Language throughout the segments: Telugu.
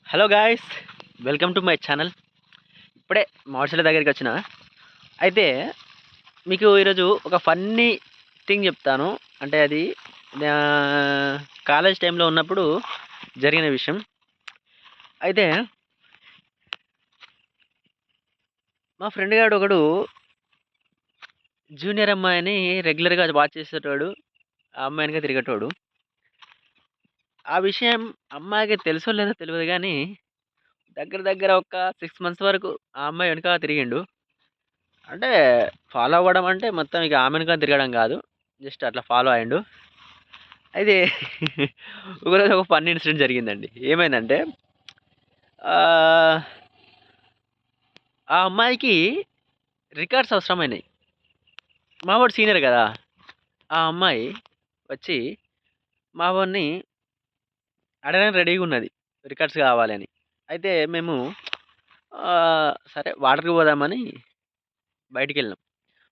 Hello guys, welcome to my channel. ఇప్పుడే మామిడిచెట్ల దగ్గరికి వచ్చిన. అయితే మీకు ఈరోజు ఒక ఫన్నీ థింగ్ చెప్తాను. అంటే అది నా కాలేజ్ టైంలో ఉన్నప్పుడు జరిగిన విషయం. అయితే మా ఫ్రెండ్ గాడు ఒకడు జూనియర్ అమ్మాయిని రెగ్యులర్గా వాచ్ చేసేటోడు, ఆ అమ్మాయినిగా తిరిగేటోడు. ఆ విషయం అమ్మాయికి తెలుసో లేదో తెలియదు కానీ దగ్గర దగ్గర ఒక 6 months వరకు ఆ అమ్మాయి వెనక తిరిగిండు. అంటే ఫాలో అవ్వడం అంటే మొత్తం ఇక ఆమె వెనక తిరగడం కాదు, జస్ట్ అట్లా ఫాలో అయ్యిండు. అయితే ఒకరోజు ఒక ఫన్నీ ఇన్సిడెంట్ జరిగిందండి. ఏమైందంటే ఆ ఆ అమ్మాయికి రికార్డ్స్ అవసరమైనాయి. మావాడు సీనియర్ కదా. ఆ అమ్మాయి వచ్చి మావాడిని అడగడానికి రెడీగా ఉన్నది, రికార్డ్స్ కావాలని. అయితే మేము సరే వాటర్కి పోదామని బయటికి వెళ్ళినాం.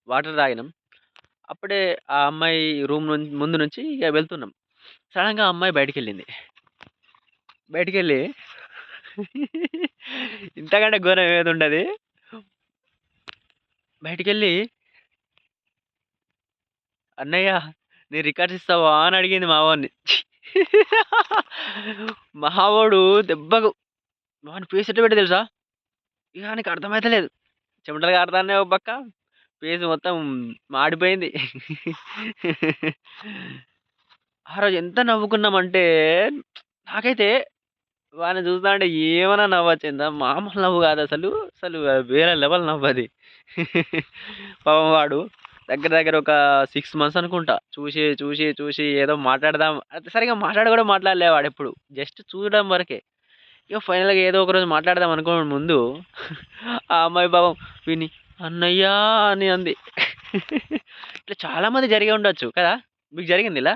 వాటర్ తాగినాం. అప్పుడే ఆ అమ్మాయి రూమ్ ముందు నుంచి ఇక వెళ్తున్నాం. సడన్గా ఆ అమ్మాయి బయటికి వెళ్ళింది. బయటికెళ్ళి ఇంతకంటే ఘోరం ఏది ఉండదు. బయటికెళ్ళి అన్నయ్య నీ రికార్డ్స్ ఇస్తావా అని అడిగింది మావాడిని. మావాడు దెబ్బకు వాడిని ఫేస్ ఎట్లా పెట్టి తెలుసా, ఇక నీకు అర్థమైతలేదు. చెమటలు కారుతానే ఒక పక్క, ఫేస్ మొత్తం మాడిపోయింది. ఆ రోజు ఎంత నవ్వుకున్నామంటే, నాకైతే వాడిని చూస్తా అంటే ఏమన్నా నవ్వొచ్చిందా, మామూలు నవ్వు కాదు అసలు. అసలు వేరే లెవెల్ నవ్వు అది. పాపం వాడు దగ్గర దగ్గర ఒక 6 months అనుకుంటా చూసి చూసి చూసి ఏదో మాట్లాడదాం అంటే సరిగా కూడా మాట్లాడలే వాడు ఎప్పుడు, జస్ట్ చూడడం వరకే. ఇక ఫైనల్గా ఏదో ఒక రోజు మాట్లాడదాం అనుకోని ముందు ఆ అమ్మాయి పాపం విని అన్నయ్యా అని అంది. ఇట్లా చాలా మంది జరిగి ఉండొచ్చు కదా. మీకు జరిగింది ఇలా?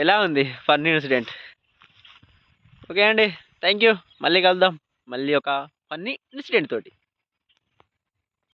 ఎలా ఉంది ఫన్నీ ఇన్సిడెంట్? ఓకే అండి, థ్యాంక్ యూ. మళ్ళీ కలుద్దాం, మళ్ళీ ఒక ఫన్నీ ఇన్సిడెంట్ తోటి.